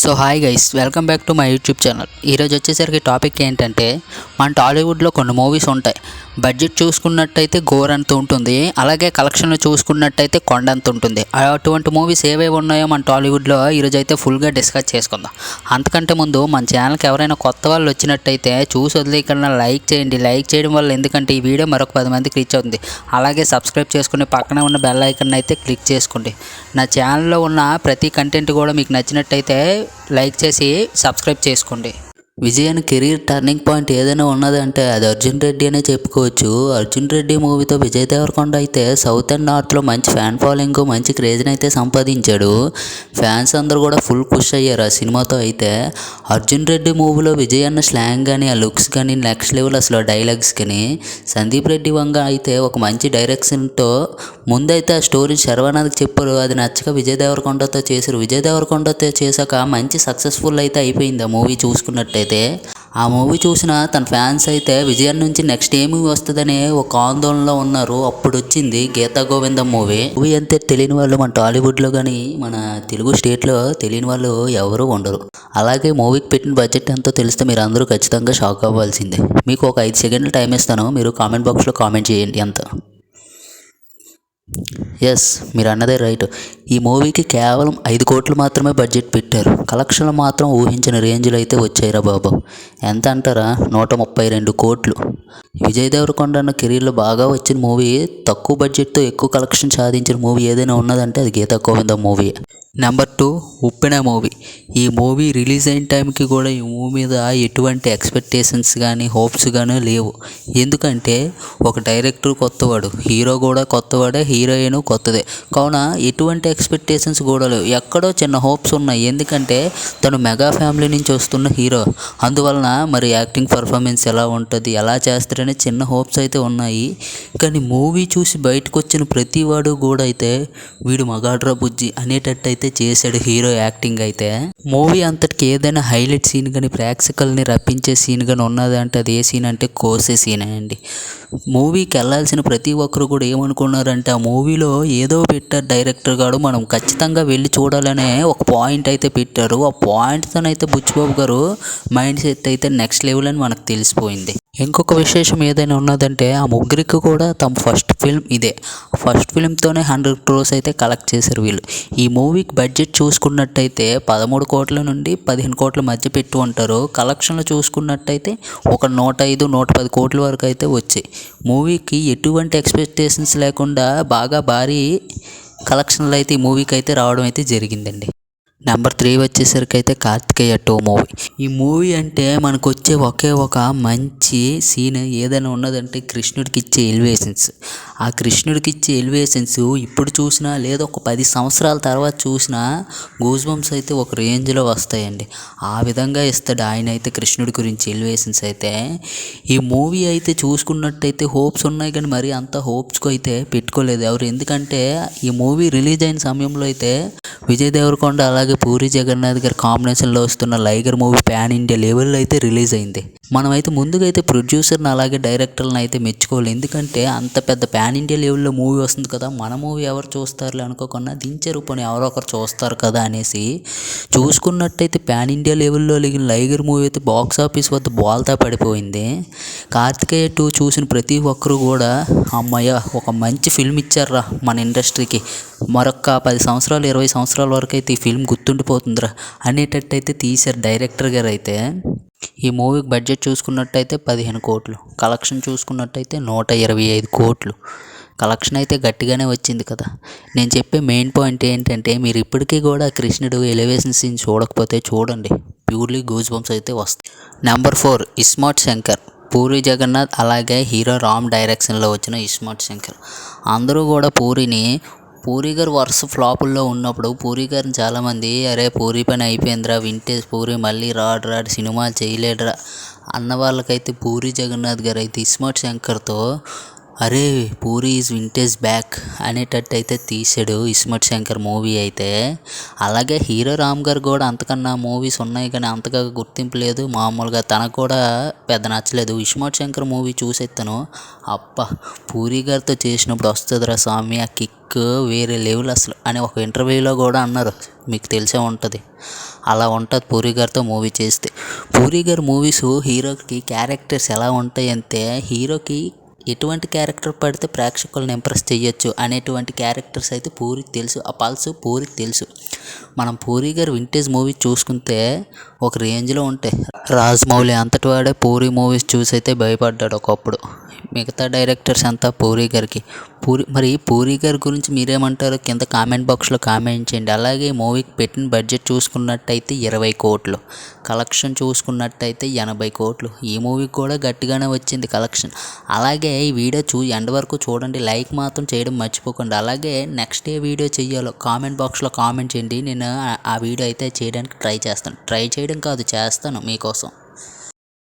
So hi guys, welcome back to my YouTube channel. ఈరోజు వచ్చేసరికి topic ఏంటంటే, మన టాలీవుడ్లో కొన్ని మూవీస్ ఉంటాయి. బడ్జెట్ చూసుకున్నట్టయితే గోరంత ఉంటుంది, అలాగే కలెక్షన్లు చూసుకున్నట్టయితే కొండంత ఉంటుంది. అటువంటి మూవీస్ ఏవేవి ఉన్నాయో మన టాలీవుడ్లో ఈరోజు అయితే ఫుల్గా డిస్కస్ చేసుకుందాం. అంతకంటే ముందు మన ఛానల్కి ఎవరైనా కొత్త వాళ్ళు వచ్చినట్టయితే చూసి వదిలేకన్నా లైక్ చేయండి. లైక్ చేయడం వల్ల ఎందుకంటే ఈ వీడియో మరొక 10 మందికి రీచ్ అవుతుంది. అలాగే సబ్స్క్రైబ్ చేసుకుని పక్కనే ఉన్న బెల్ ఐకాన్ అయితే క్లిక్ చేసుకోండి. నా ఛానల్లో ఉన్న ప్రతి కంటెంట్ కూడా మీకు నచ్చినట్టయితే లైక్ చేసి సబ్స్క్రైబ్ చేసుకోండి. విజయానికి కెరీర్ టర్నింగ్ పాయింట్ ఏదైనా ఉన్నదంటే అది అర్జున్ రెడ్డి అనే చెప్పుకోవచ్చు. అర్జున్ రెడ్డి మూవీతో విజయ్ దేవరకొండ అయితే సౌత్ అండ్ నార్త్లో మంచి ఫ్యాన్ ఫాలోయింగ్, మంచి క్రేజ్ని అయితే సంపాదించాడు. ఫ్యాన్స్ అందరూ కూడా ఫుల్ ఖుష్ అయ్యారు ఆ సినిమాతో. అయితే అర్జున్ రెడ్డి మూవీలో విజయ్ అన్న స్లాంగ్ కానీ, ఆ లుక్స్ కానీ నెక్స్ట్ లెవెల్ అసలు డైలాగ్స్ కానీ. సందీప్ రెడ్డి వంగ అయితే ఒక మంచి డైరెక్షన్తో ముందైతే ఆ స్టోరీ శర్వానంద్కి చెప్పారు. అది నచ్చక విజయ్ దేవరకొండతో చేశారు. విజయ్ దేవరకొండతో చేశాక మంచి సక్సెస్ఫుల్ అయితే అయిపోయింది ఆ మూవీ చూసుకున్నట్టయితే. ఆ మూవీ చూసిన తన ఫ్యాన్స్ అయితే విజయం నుంచి నెక్స్ట్ ఏ మూవీ వస్తుందని ఒక ఆందోళనలో ఉన్నారు. అప్పుడు వచ్చింది గీతా గోవిందం మూవీ. అంతే తెలియని వాళ్ళు మన టాలీవుడ్లో కానీ మన తెలుగు స్టేట్లో తెలియని వాళ్ళు ఎవరు ఉండరు. అలాగే మూవీకి పెట్టిన బడ్జెట్ ఎంతో తెలిస్తే మీరు అందరూ ఖచ్చితంగా షాక్ అవ్వాల్సిందే. మీకు ఒక 5 సెకండ్లు టైం ఇస్తాను, మీరు కామెంట్ బాక్స్లో కామెంట్ చేయండి ఎంత. ఎస్, మీరు అన్నదే రైట్. ఈ మూవీకి కేవలం 5 కోట్లు మాత్రమే బడ్జెట్ పెట్టారు. కలెక్షన్లు మాత్రం ఊహించిన రేంజ్లో అయితే వచ్చాయిరా బాబు. ఎంత అంటారా, 132 కోట్లు. విజయ్ దేవరకొండ అన్న కెరీర్లో బాగా వచ్చిన మూవీ, తక్కువ బడ్జెట్తో ఎక్కువ కలెక్షన్ సాధించిన మూవీ ఏదైనా ఉన్నదంటే అది గీతా గోవిందం మూవీ. నెంబర్ 2 ఉప్పెన మూవీ. ఈ మూవీ రిలీజ్ అయిన టైంకి కూడా ఈ మూవీ మీద ఎటువంటి ఎక్స్పెక్టేషన్స్ కానీ హోప్స్ కానీ లేవు. ఎందుకంటే ఒక డైరెక్టర్ కొత్తవాడు, హీరో కూడా కొత్తవాడే, హీరోయిన్ కొత్తదే. కావున ఎటువంటి ఎక్స్పెక్టేషన్స్ కూడా లేవు. ఎక్కడో చిన్న హోప్స్ ఉన్నాయి, ఎందుకంటే తను మెగా ఫ్యామిలీ నుంచి వస్తున్న హీరో. అందువలన మరి యాక్టింగ్ పర్ఫార్మెన్స్ ఎలా ఉంటుంది, ఎలా చేస్తారనే చిన్న హోప్స్ అయితే ఉన్నాయి. కానీ మూవీ చూసి బయటకు వచ్చిన ప్రతి వాడు కూడా అయితే వీడు మగాడ్రా బుజ్జి అనేటట్టు అయితే చేశాడు హీరో యాక్టింగ్ అయితే. మూవీ అంతటికి ఏదైనా హైలైట్ సీన్ కానీ, ప్రేక్షకుల్ని రప్పించే సీన్ కానీ ఉన్నదంటే అది ఏ సీన్ అంటే కోసే సీనే అండి. మూవీకి వెళ్ళాల్సిన ప్రతి ఒక్కరు కూడా ఏమనుకున్నారంటే ఆ మూవీలో ఏదో పెట్టారు డైరెక్టర్ గారు, మనం ఖచ్చితంగా వెళ్ళి చూడాలనే ఒక పాయింట్ అయితే పెట్టారు. ఆ పాయింట్తోనైతే బుచ్చిబాబు గారు మైండ్ సెట్ అయితే నెక్స్ట్ లెవెల్ అని మనకు తెలిసిపోయింది. ఇంకొక విశేషం ఏదైనా ఉన్నదంటే ఆ ముగ్గురికి కూడా తమ ఫస్ట్ ఫిల్మ్ ఇదే. ఫస్ట్ ఫిల్మ్తోనే 100 crores అయితే కలెక్ట్ చేశారు వీళ్ళు. ఈ మూవీకి బడ్జెట్ చూసుకున్నట్టయితే 13 కోట్ల నుండి 15 కోట్ల మధ్య పెట్టి ఉంటారు. కలెక్షన్లు చూసుకున్నట్టయితే ఒక 105-110 కోట్ల వరకు అయితే వచ్చాయి. మూవీకి ఎటువంటి ఎక్స్పెక్టేషన్స్ లేకుండా బాగా భారీ కలెక్షన్లు అయితే ఈ మూవీకి అయితే రావడం అయితే జరిగిందండి. నెంబర్ 3 వచ్చేసరికి అయితే కార్తికేయ 2 మూవీ. ఈ మూవీ అంటే మనకు వచ్చే ఒకే ఒక మంచి సీన్ ఏదైనా ఉన్నదంటే కృష్ణుడికి ఇచ్చే ఎలివేషన్స్. ఆ కృష్ణుడికి ఇచ్చే ఎలివేషన్స్ ఇప్పుడు చూసినా లేదా ఒక 10 సంవత్సరాల తర్వాత చూసినా గూస్ బంప్స్ అయితే ఒక రేంజ్లో వస్తాయండి. ఆ విధంగా ఇస్తాడు ఆయన అయితే కృష్ణుడి గురించి ఎలివేషన్స్ అయితే. ఈ మూవీ అయితే చూసుకున్నట్టయితే హోప్స్ ఉన్నాయి, కానీ మరి అంత హోప్స్కి అయితే పెట్టుకోలేదు ఎవరు. ఎందుకంటే ఈ మూవీ రిలీజ్ అయిన సమయంలో అయితే విజయ్ దేవరకొండ అలాగే పూరి జగన్నాథ్ గారి కాంబినేషన్లో వస్తున్న లైగర్ మూవీ పాన్ ఇండియా లెవెల్లో అయితే రిలీజ్ అయింది. మనమైతే ముందుగా అయితే ప్రొడ్యూసర్ని అలాగే డైరెక్టర్ని అయితే మెచ్చుకోవాలి. ఎందుకంటే అంత పెద్ద పాన్ ఇండియా లెవెల్లో మూవీ వస్తుంది కదా, మన మూవీ ఎవరు చూస్తారులే అనుకోకుండా దించారు, పోనీ ఎవరో ఒకరు చూస్తారు కదా అనేసి. చూసుకున్నట్టయితే పాన్ ఇండియా లెవెల్లో లైగర్ మూవీ అయితే బాక్స్ ఆఫీస్ వద్ద బోల్తా పడిపోయింది. కార్తికేయ 2 చూసిన ప్రతి ఒక్కరు కూడా అమ్మయ్య ఒక మంచి ఫిల్మ్ ఇచ్చారా మన ఇండస్ట్రీకి, మరొక 10 సంవత్సరాలు 20 సంవత్సరాల వరకు అయితే ఈ ఫిల్మ్ గుర్తుండిపోతుందిరా అనేటట్టు అయితే తీశారు డైరెక్టర్ గారు అయితే. ఈ మూవీకి బడ్జెట్ చూసుకున్నట్టయితే 15 కోట్లు, కలెక్షన్ చూసుకున్నట్టయితే 125 కోట్లు. కలెక్షన్ అయితే గట్టిగానే వచ్చింది కదా. నేను చెప్పే మెయిన్ పాయింట్ ఏంటంటే మీరు ఇప్పటికీ కూడా కృష్ణుడు ఎలివేషన్ సీన్ చూడకపోతే చూడండి, ప్యూర్లీ గూస్ బంప్స్ అయితే వస్తాయి. నెంబర్ 4 ఇస్మార్ట్ శంకర్. పూరి జగన్నాథ్ అలాగే హీరో రామ్ డైరెక్షన్లో వచ్చిన ఇస్మార్ట్ శంకర్. అందరూ కూడా పూరి గారు వరుస ఫ్లాపుల్లో ఉన్నప్పుడు పూరి గారిని చాలామంది అరే పూరి పని అయిపోయిందిరా, వింటేజ్ పూరి మళ్ళీ రాడు సినిమాలు చేయలేడురా అన్న వాళ్ళకైతే పూరి జగన్నాథ్ గారు అయితే ఇస్మార్ట్ శంకర్తో అరే పూరి ఈజ్ వింటేజ్ బ్యాక్ అనేటట్టు అయితే తీసాడు ఇస్మత్ శంకర్ మూవీ అయితే. అలాగే హీరో రామ్ గారు కూడా అంతకన్నా మూవీస్ ఉన్నాయి కానీ అంతగా గుర్తింపు లేదు. మామూలుగా తనకు కూడా పెద్ద నచ్చలేదు. ఇస్మత్ శంకర్ మూవీ చూసేస్తాను, అప్ప పూరి గారితో చేసినప్పుడు వస్తుందిరా స్వామి ఆ కిక్ వేరే లెవెల్ అసలు అని ఒక ఇంటర్వ్యూలో కూడా అన్నారు, మీకు తెలిసే ఉంటుంది. అలా ఉంటుంది పూరి గారితో మూవీ చేస్తే. పూరి గారి మూవీస్ హీరోకి క్యారెక్టర్స్ ఎలా ఉంటాయంటే, హీరోకి ఎటువంటి క్యారెక్టర్ పడితే ప్రేక్షకులను ఇంప్రెస్ చేయొచ్చు అనేటువంటి క్యారెక్టర్స్ అయితే పూరికి తెలుసు. ఆ పల్స్ పూరికి తెలుసు. మనం పూరి గారు వింటేజ్ మూవీ చూసుకుంటే ఒక రేంజ్లో ఉంటాయి. రాజమౌళి అంతటి వాడే పూరి మూవీస్ చూసి అయితే భయపడ్డాడు ఒకప్పుడు. మిగతా డైరెక్టర్స్ అంతా పూరి గారికి. మరి పూరి గారి గురించి మీరేమంటారో కింద కామెంట్ బాక్స్లో కామెంట్ చేయండి. అలాగే మూవీకి పెట్టిన బడ్జెట్ చూసుకున్నట్టయితే 20 కోట్లు, కలెక్షన్ చూసుకున్నట్టయితే 80 కోట్లు. ఈ మూవీకి కూడా గట్టిగానే వచ్చింది కలెక్షన్. అలాగే ఈ వీడియో ఎండ్ వరకు చూడండి, లైక్ మాత్రం చేయడం మర్చిపోకండి. అలాగే నెక్స్ట్ ఏ వీడియో చెయ్యాలో కామెంట్ బాక్స్లో కామెంట్ చేయండి. నేను ఆ వీడియో అయితే చేయడానికి ట్రై చేస్తాను. ట్రై చేయడం కాదు, చేస్తాను మీకోసం.